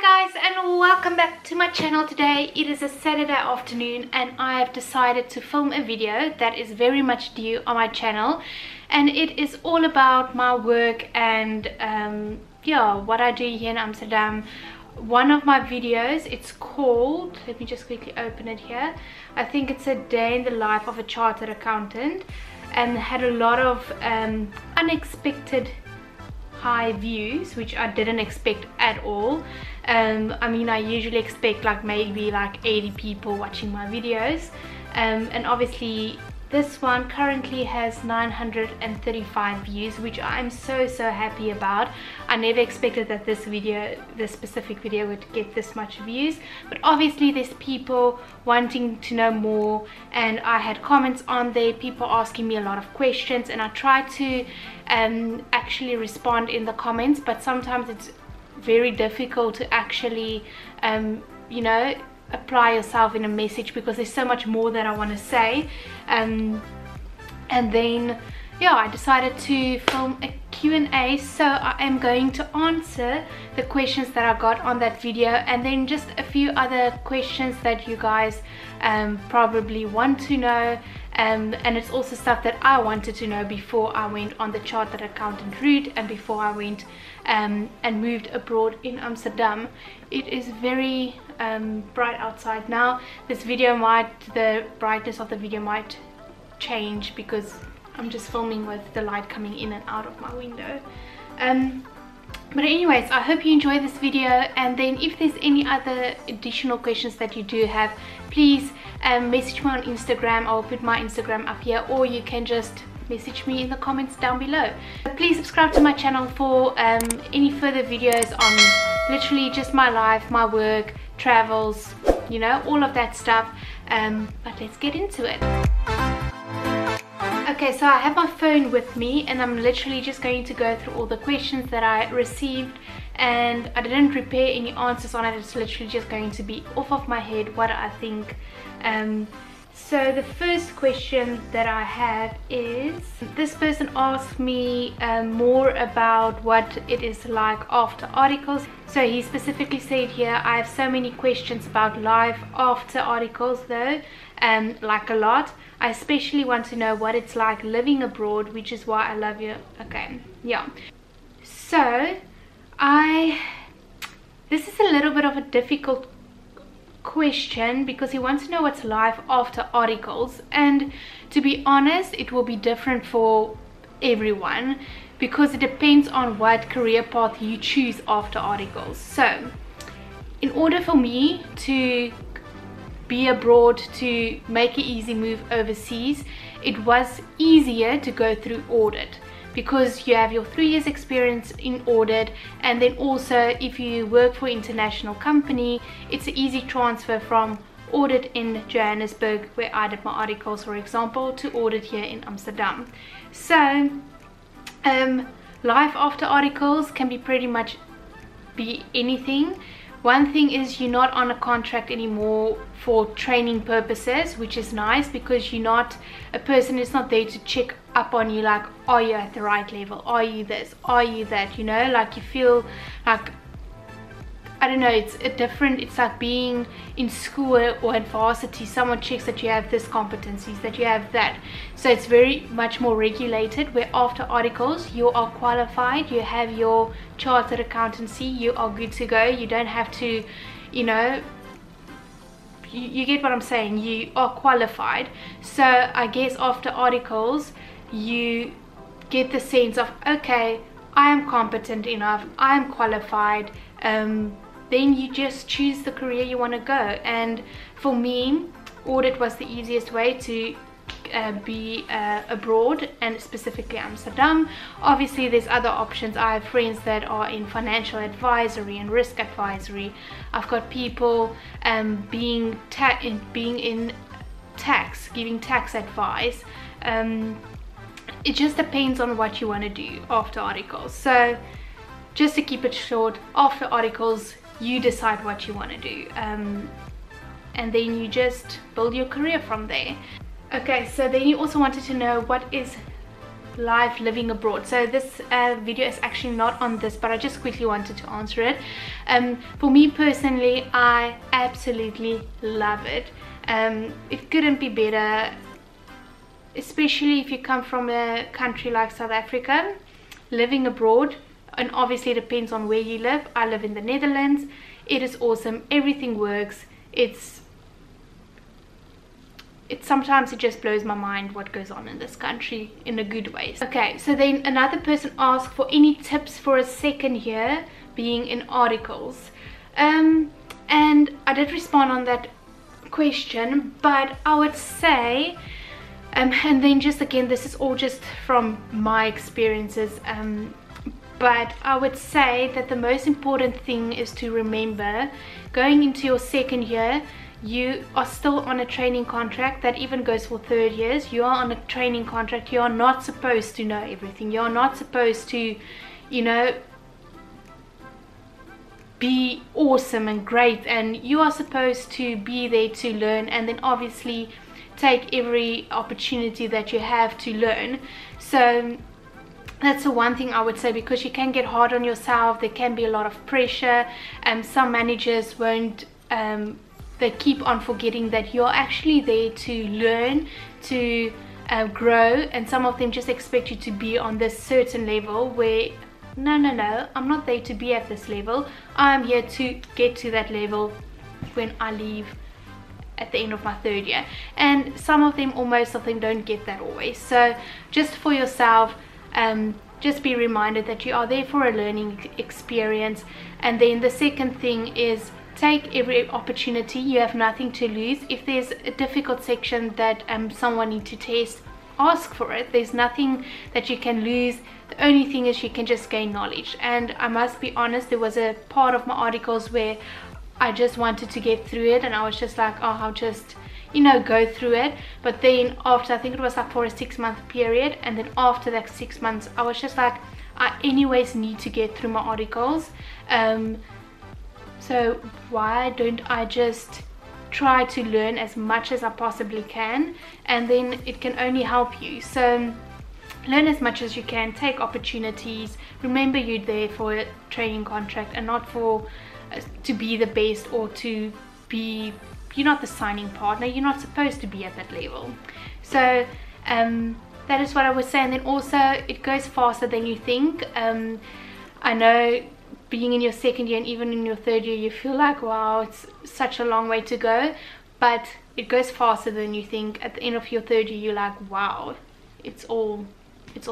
Hi guys, and welcome back to my channel. Today it is a Saturday afternoon and I have decided to film a video that is very much due on my channel, and it is all about my work and yeah, what I do here in Amsterdam. One of my videos, it's called, let me just quickly open it here, I think it's a day in the life of a chartered accountant, and had a lot of unexpected high views, which I didn't expect at all. I mean, I usually expect like maybe like 80 people watching my videos, and obviously this one currently has 935 views, which I'm so happy about. I never expected that this specific video would get this much views, but obviously there's people wanting to know more, and I had comments on there, people asking me a lot of questions, and I try to actually respond in the comments, but sometimes it's very difficult to actually you know, apply yourself in a message because there's so much more that I want to say. And then yeah, I decided to film a Q&A, so I am going to answer the questions that I got on that video, and then just a few other questions that you guys probably want to know, and it's also stuff that I wanted to know before I went on the chartered accountant route and before I went and moved abroad in Amsterdam. It is very bright outside now. The brightness of the video might change because I'm just filming with the light coming in and out of my window. But anyways, I hope you enjoy this video, and then if there's any other additional questions that you do have, please message me on Instagram. I'll put my Instagram up here, or you can just message me in the comments down below. Please subscribe to my channel for any further videos on literally just my life, my work, travels, you know, all of that stuff. But let's get into it. Okay, so I have my phone with me and I'm literally just going to go through all the questions that I received, and I didn't prepare any answers on it. It's literally just going to be off of my head what I think. So the first question that I have is, this person asked me more about what it is like after articles. So he specifically said here, I have so many questions about life after articles though, like a lot. I especially want to know what it's like living abroad, which is why I love you. Okay, yeah. So this is a little bit of a difficult question because he wants to know what's life after articles, and to be honest, it will be different for everyone because it depends on what career path you choose after articles. So in order for me to be abroad, to make an easy move overseas, it was easier to go through audit because you have your 3 years experience in audit, and then also if you work for international company, it's an easy transfer from audit in Johannesburg, where I did my articles for example, to audit here in Amsterdam. So life after articles can be pretty much be anything. One thing is, you're not on a contract anymore for training purposes, which is nice because you're not, a person is not there to check up on you like, are you at the right level, are you this, are you that, you know, like you feel like, I don't know, it's a different, it's like being in school or at varsity. Someone checks that you have this competencies, that you have that. So it's very much more regulated, where after articles you are qualified, you have your chartered accountancy, you are good to go. You don't have to, you know, you get what I'm saying, you are qualified. So I guess after articles you get the sense of, okay, I am competent enough, I am qualified. Then you just choose the career you want to go, and for me audit was the easiest way to be abroad, and specifically Amsterdam. Obviously there's other options. I have friends that are in financial advisory and risk advisory. I've got people being in tax, giving tax advice. It just depends on what you want to do after articles. So just to keep it short, after articles you decide what you want to do, and then you just build your career from there. Okay, so then you also wanted to know what is life living abroad. So this video is actually not on this, but I just quickly wanted to answer it. For me personally, I absolutely love it. It couldn't be better, especially if you come from a country like South Africa. Living abroad, and obviously it depends on where you live. I live in the Netherlands. It is awesome. Everything works. Sometimes it just blows my mind what goes on in this country in a good way. Okay, so then another person asked for any tips for a second year being in articles, and I did respond on that question, but I would say and then just again, this is all just from my experiences, but I would say that the most important thing is to remember, going into your second year, you are still on a training contract. That even goes for third years. You are on a training contract. You are not supposed to know everything. You are not supposed to, you know, be awesome and great, and you are supposed to be there to learn, and then obviously take every opportunity that you have to learn. So that's the one thing I would say, because you can get hard on yourself. There can be a lot of pressure, and some managers won't, they keep on forgetting that you're actually there to learn, to grow, and some of them just expect you to be on this certain level where no, I'm not there to be at this level. I'm here to get to that level when I leave at the end of my third year. And some of them, or most of them, don't get that always. So just for yourself, just be reminded that you are there for a learning experience. And then the second thing is, take every opportunity. You have nothing to lose. If there's a difficult section that someone needs to test, ask for it. There's nothing that you can lose. The only thing is you can just gain knowledge. And I must be honest, there was a part of my articles where I just wanted to get through it, and I was just like, oh, I'll just, you know, go through it. But then after, I think it was like for a 6-month period, and then after that 6 months, I was just like, I anyways need to get through my articles. So why don't I just try to learn as much as I possibly can, and then it can only help you. So learn as much as you can, take opportunities. Remember, you're there for a training contract and not for to be the best, or to be, you're not the signing partner. You're not supposed to be at that level. So that is what I would say. And then also, it goes faster than you think. I know, being in your second year and even in your third year, you feel like, wow, it's such a long way to go, but it goes faster than you think. At the end of your third year, you're like, wow, it's all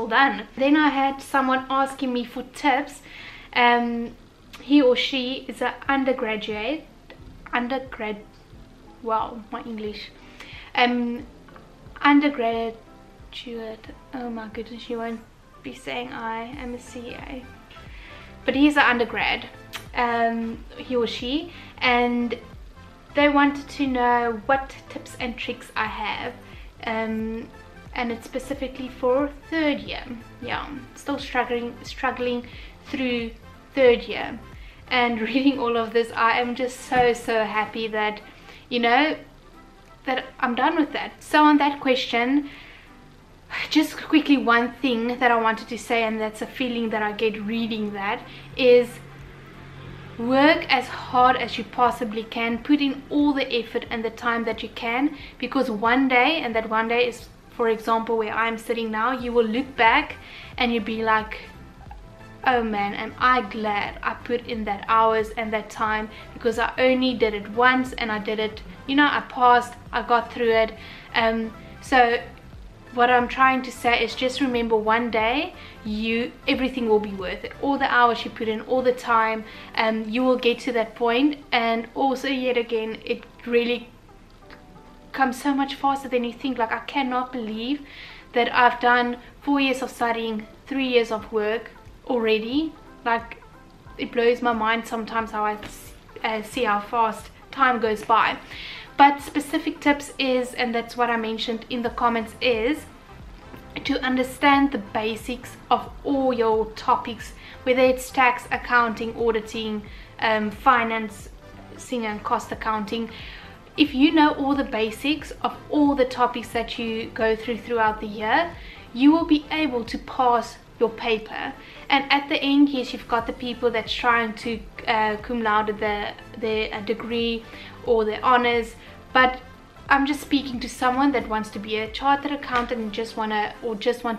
done. Then I had someone asking me for tips. He or she is an undergraduate, wow, my English, undergraduate, oh my goodness, you won't be saying I am a CA, but he's an undergrad, he or she, and they wanted to know what tips and tricks I have, and it's specifically for third year. Yeah, still struggling through third year. And reading all of this, I am just so happy that, you know, that I'm done with that. So on that question, just quickly, one thing that I wanted to say, and that's a feeling that I get reading that, is work as hard as you possibly can. Put in all the effort and the time that you can, because one day, and that one day is, for example, where I'm sitting now, you will look back and you'll be like, oh man, am I glad I put in that hours and that time, because I only did it once and I did it, you know, I passed, I got through it. So what I'm trying to say is, just remember, one day everything will be worth it. All the hours you put in, all the time, you will get to that point. And also, yet again, it really comes so much faster than you think. Like, I cannot believe that I've done 4 years of studying, 3 years of work already. Like, it blows my mind sometimes how I see how fast time goes by. But specific tips is, and that's what I mentioned in the comments, is to understand the basics of all your topics, whether it's tax, accounting, auditing, financing and cost accounting. If you know all the basics of all the topics that you go through throughout the year, you will be able to pass your paper. And at the end, yes, you've got the people that's trying to cum laude their degree or their honors, but I'm just speaking to someone that wants to be a chartered accountant and just want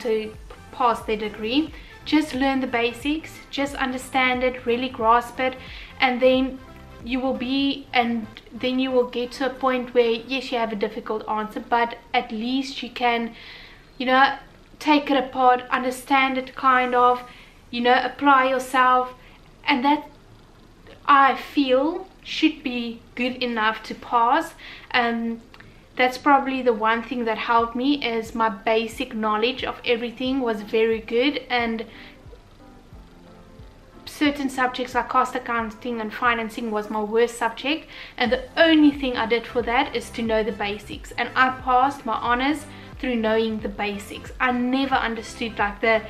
to pass their degree. Just learn the basics, just understand it, really grasp it, and then you will get to a point where, yes, you have a difficult answer, but at least you can, you know, take it apart, understand it, kind of, you know, apply yourself, and that, I feel, should be good enough to pass. That's probably the one thing that helped me, is my basic knowledge of everything was very good, and certain subjects like cost accounting and financing was my worst subject, and the only thing I did for that is to know the basics, and I passed my honors through knowing the basics. I never understood like the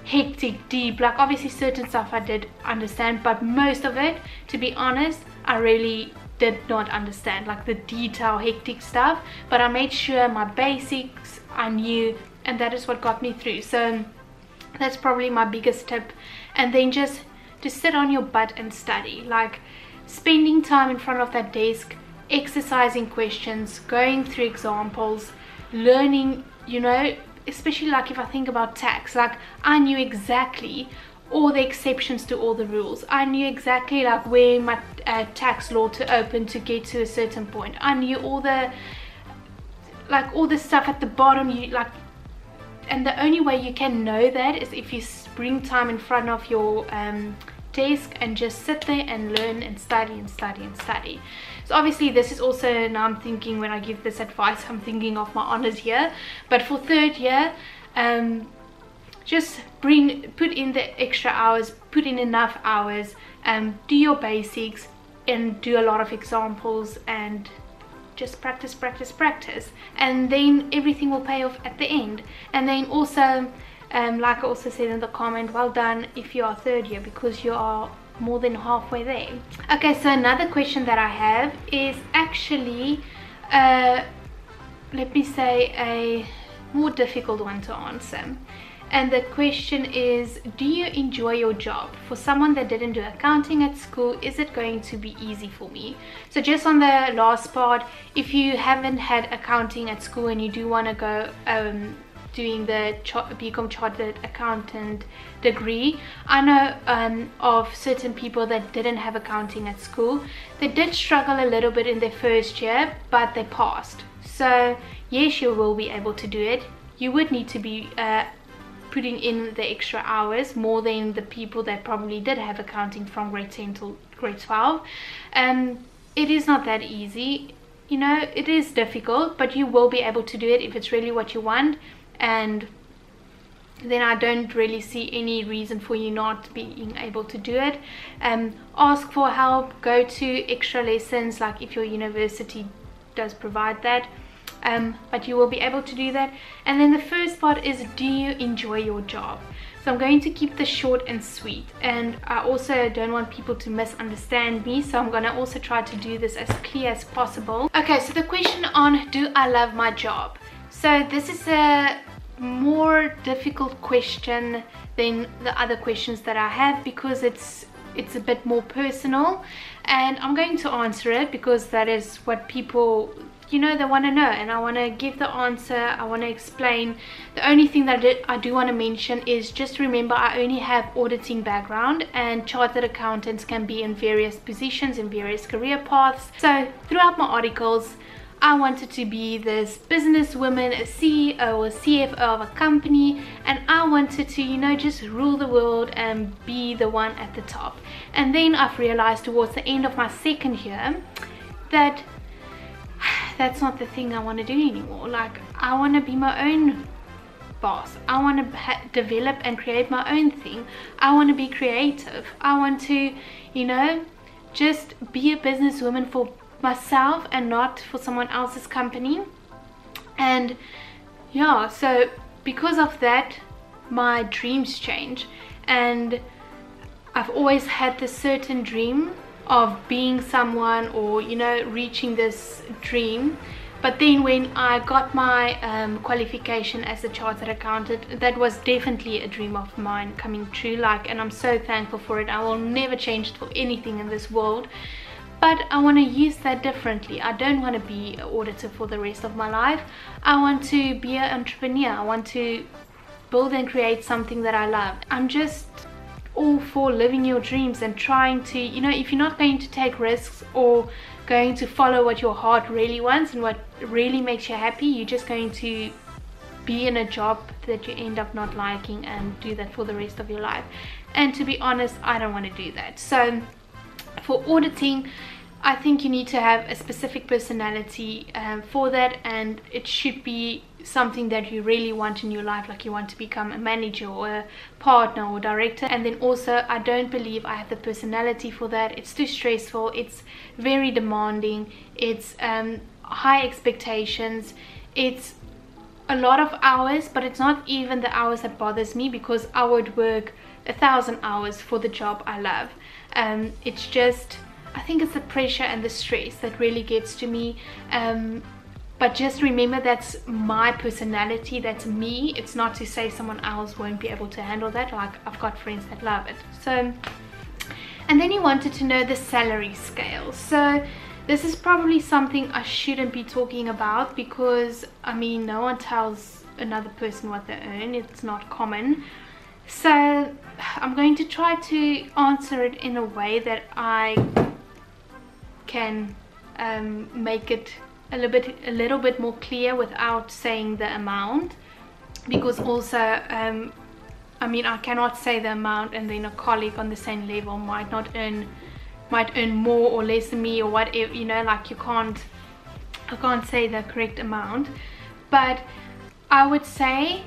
hectic deep, like obviously certain stuff I did understand, but most of it, to be honest, I really did not understand, like the detail hectic stuff, but I made sure my basics I knew, and that is what got me through. So that's probably my biggest tip. And then just to sit on your butt and study, like spending time in front of that desk, exercising questions, going through examples, learning, you know, especially like if I think about tax, like I knew exactly all the exceptions to all the rules. I knew exactly like where my tax law to open to get to a certain point. I knew all the stuff at the bottom, and the only way you can know that is if you bring time in front of your desk and just sit there and learn and study and study and study. So obviously this is also, now I'm thinking when I give this advice, I'm thinking of my honors year, but for third year, just put in the extra hours, put in enough hours, do your basics and do a lot of examples, and just practice, and then everything will pay off at the end. And then also, like I also said in the comment, well done if you are third year, because you are more than halfway there. Okay, so another question that I have is actually let me say a more difficult one to answer. And the question is, do you enjoy your job? For someone that didn't do accounting at school, is it going to be easy for me? So just on the last part, if you haven't had accounting at school and you do want to go doing the BCom Chartered Accountant degree, I know of certain people that didn't have accounting at school. They did struggle a little bit in their first year, but they passed. So yes, you will be able to do it. You would need to be putting in the extra hours more than the people that probably did have accounting from grade 10 till grade 12. It is not that easy, you know, it is difficult, but you will be able to do it if it's really what you want. And then I don't really see any reason for you not being able to do it. Ask for help, go to extra lessons, like if your university does provide that. But you will be able to do that. And then the first part is, do you enjoy your job? So I'm going to keep this short and sweet, and I also don't want people to misunderstand me, so I'm going to also try to do this as clear as possible. Okay, so the question on, do I love my job? So this is a more difficult question than the other questions that I have, because it's a bit more personal, and I'm going to answer it because that is what people, you know, they want to know, and I want to give the answer, I want to explain. The only thing that I do want to mention is, just remember, I only have auditing background, and chartered accountants can be in various positions, in various career paths. So throughout my articles, I wanted to be this businesswoman, a CEO or CFO of a company, and I wanted to, you know, just rule the world and be the one at the top. And then I've realized towards the end of my second year that that's not the thing I want to do anymore. Like, I want to be my own boss. I want to develop and create my own thing. I want to be creative. I want to, you know, just be a businesswoman for myself and not for someone else's company. And yeah, so because of that, my dreams change, and I've always had this certain dream of being someone, or, you know, reaching this dream But then when I got my qualification as a chartered accountant, that was definitely a dream of mine coming true, like, and I'm so thankful for it. I will never change it for anything in this world. But I want to use that differently. I don't want to be an auditor for the rest of my life. I want to be an entrepreneur. I want to build and create something that I love. I'm just all for living your dreams and trying to, you know, if you're not going to take risks or going to follow what your heart really wants and what really makes you happy, you're just going to be in a job that you end up not liking and do that for the rest of your life. And to be honest, I don't want to do that. So for auditing, I think you need to have a specific personality for that, and it should be something that you really want in your life, like you want to become a manager or a partner or director. And then also, I don't believe I have the personality for that. It's too stressful, it's very demanding, it's high expectations, it's a lot of hours, but it's not even the hours that bothers me, because I would work 1,000 hours for the job I love. It's just, I think it's the pressure and the stress that really gets to me. But just remember, that's my personality, that's me. It's not to say someone else won't be able to handle that. Like, I've got friends that love it. So, and then he wanted to know the salary scale. So this is probably something I shouldn't be talking about, because I mean, no one tells another person what they earn. It's not common. So I'm going to try to answer it in a way that I can make it a little bit more clear without saying the amount, because also I mean, I cannot say the amount and then a colleague on the same level might earn more or less than me or whatever, you know, like I can't say the correct amount. But I would say,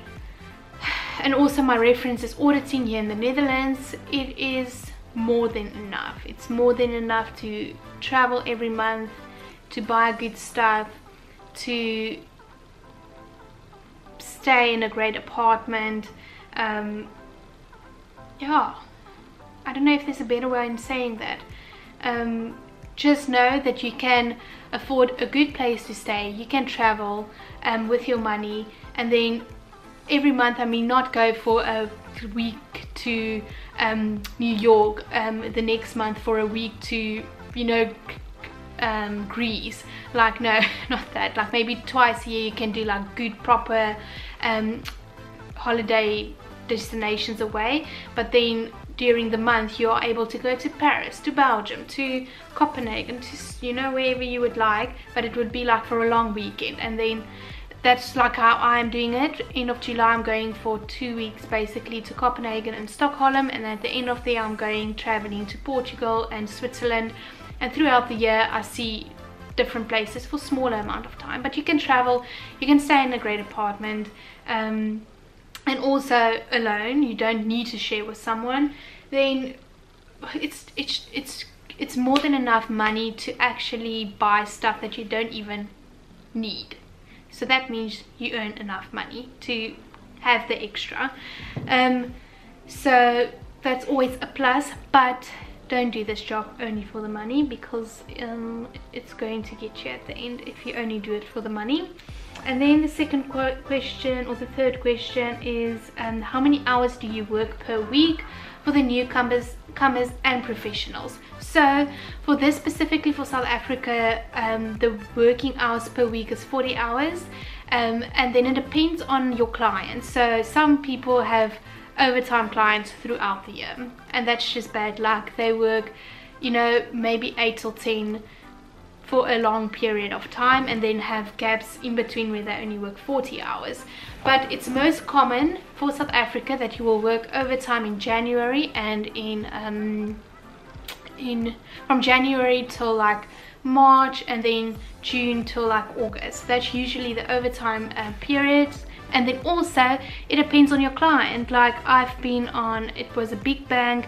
and also my reference is auditing here in the Netherlands, it is more than enough. It's more than enough to travel every month, to buy good stuff, to stay in a great apartment. Yeah, I don't know if there's a better way in saying that. Just know that you can afford a good place to stay, you can travel with your money, and then every month, I mean, not go for a week to New York, the next month for a week to, you know, Greece. Like, no, not that. Like, maybe twice a year you can do like good proper holiday destinations away, but then during the month you are able to go to Paris, to Belgium, to Copenhagen, to, you know, wherever you would like, but it would be like for a long weekend. And then that's like how I'm doing it. End of July I'm going for 2 weeks basically to Copenhagen and Stockholm, and at the end of the year I'm going traveling to Portugal and Switzerland. And throughout the year I see different places for smaller amount of time, but you can travel, you can stay in a great apartment, and also alone. You don't need to share with someone. Then it's more than enough money to actually buy stuff that you don't even need. So that means you earn enough money to have the extra. So that's always a plus, but don't do this job only for the money, because it's going to get you at the end if you only do it for the money. And then the second question, or the third question, is how many hours do you work per week for the newcomers and professionals? So for this, specifically for South Africa, the working hours per week is 40 hours, and then it depends on your clients. So some people have overtime clients throughout the year, and that's just bad luck. They work, you know, maybe 8 till 10 for a long period of time, and then have gaps in between where they only work 40 hours. But it's most common for South Africa that you will work overtime in January, and from January till like March, and then June till like August. That's usually the overtime periods. And then also it depends on your client. Like, I've been on, it was a big bank,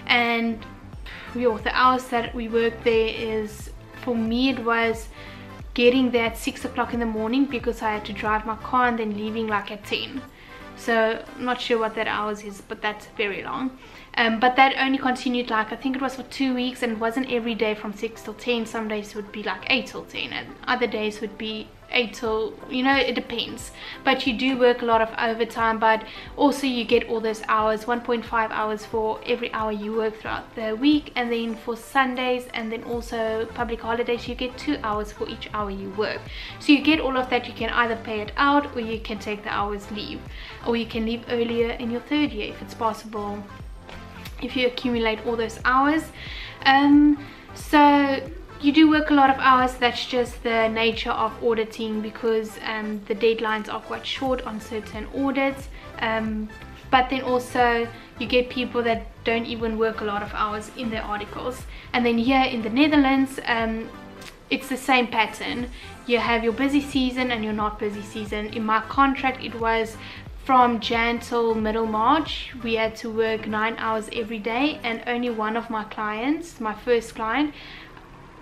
and the hours that we worked there is, for me it was getting there at 6 o'clock in the morning, because I had to drive my car, and then leaving like at 10. So I'm not sure what that hours is, but that's very long. But that only continued, like, I think it was for 2 weeks, and it wasn't every day from 6 till 10. Some days would be like 8 till 10, and other days would be 8 till, you know, it depends. But you do work a lot of overtime, but also you get all those hours, 1.5 hours for every hour you work throughout the week. And then for Sundays and then also public holidays, you get 2 hours for each hour you work. So you get all of that. You can either pay it out, or you can take the hours leave, or you can leave earlier in your 3rd year if it's possible, if you accumulate all those hours. So you do work a lot of hours. That's just the nature of auditing, because the deadlines are quite short on certain audits. But then also you get people that don't even work a lot of hours in their articles. And then here in the Netherlands, it's the same pattern. You have your busy season and your not busy season. In my contract, it was from Jan till middle March. We had to work 9 hours every day, and only one of my clients, my first client,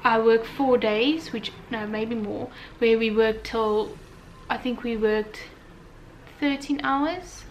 I worked 4 days, which, no, maybe more, where we worked till, I think we worked 13 hours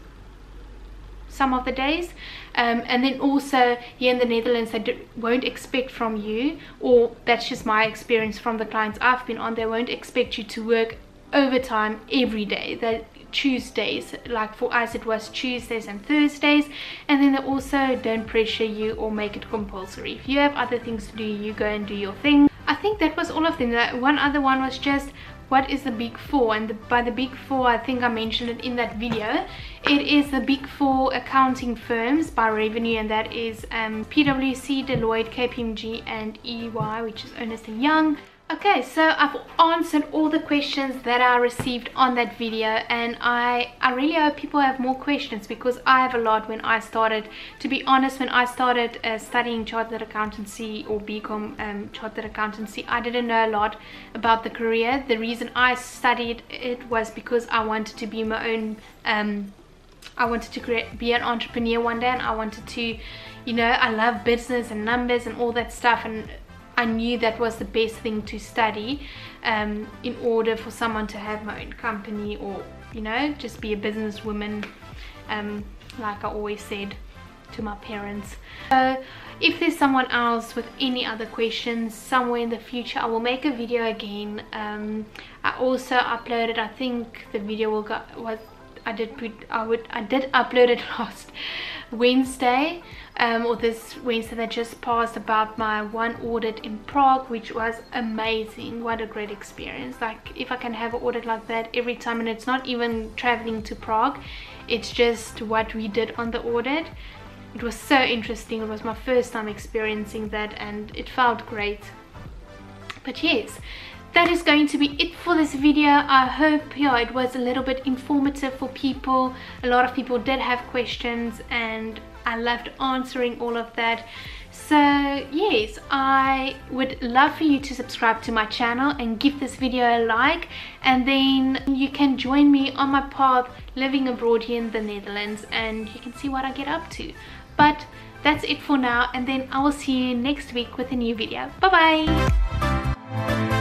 some of the days. And then also here in the Netherlands, they won't expect from you, or that's just my experience from the clients I've been on, they won't expect you to work overtime every day. That Tuesdays, like for us it was Tuesdays and Thursdays. And then they also don't pressure you or make it compulsory. If you have other things to do, you go and do your thing. I think that was all of them. That one other one was just, what is the Big Four? And by the Big Four, I think I mentioned it in that video. It is the Big Four accounting firms by revenue, and that is PwC, Deloitte, KPMG and EY, which is Ernst & Young. Okay, so I've answered all the questions that I received on that video, and I really hope people have more questions, because I have a lot. When I started, to be honest, when I started studying Chartered Accountancy, or BCom Chartered Accountancy, I didn't know a lot about the career. The reason I studied it was because I wanted to be my own, I wanted to be an entrepreneur one day, and I wanted to, you know, I love business and numbers and all that stuff, and I knew that was the best thing to study in order for someone to have my own company, or, you know, just be a businesswoman, like I always said to my parents. So if there's someone else with any other questions somewhere in the future, I will make a video again. I also uploaded, I think the video will go, I did upload it last Wednesday, or this Wednesday that just passed, about my one audit in Prague, which was amazing. What a great experience. Like, if I can have an audit like that every time, and it's not even traveling to Prague, it's just what we did on the audit. It was so interesting. It was my first time experiencing that, and it felt great. But yes, that is going to be it for this video. I hope, yeah, it was a little bit informative for people. A lot of people did have questions, and I loved answering all of that. So yes, I would love for you to subscribe to my channel and give this video a like, and then you can join me on my path living abroad here in the Netherlands, and you can see what I get up to. But that's it for now, and then I will see you next week with a new video. Bye bye.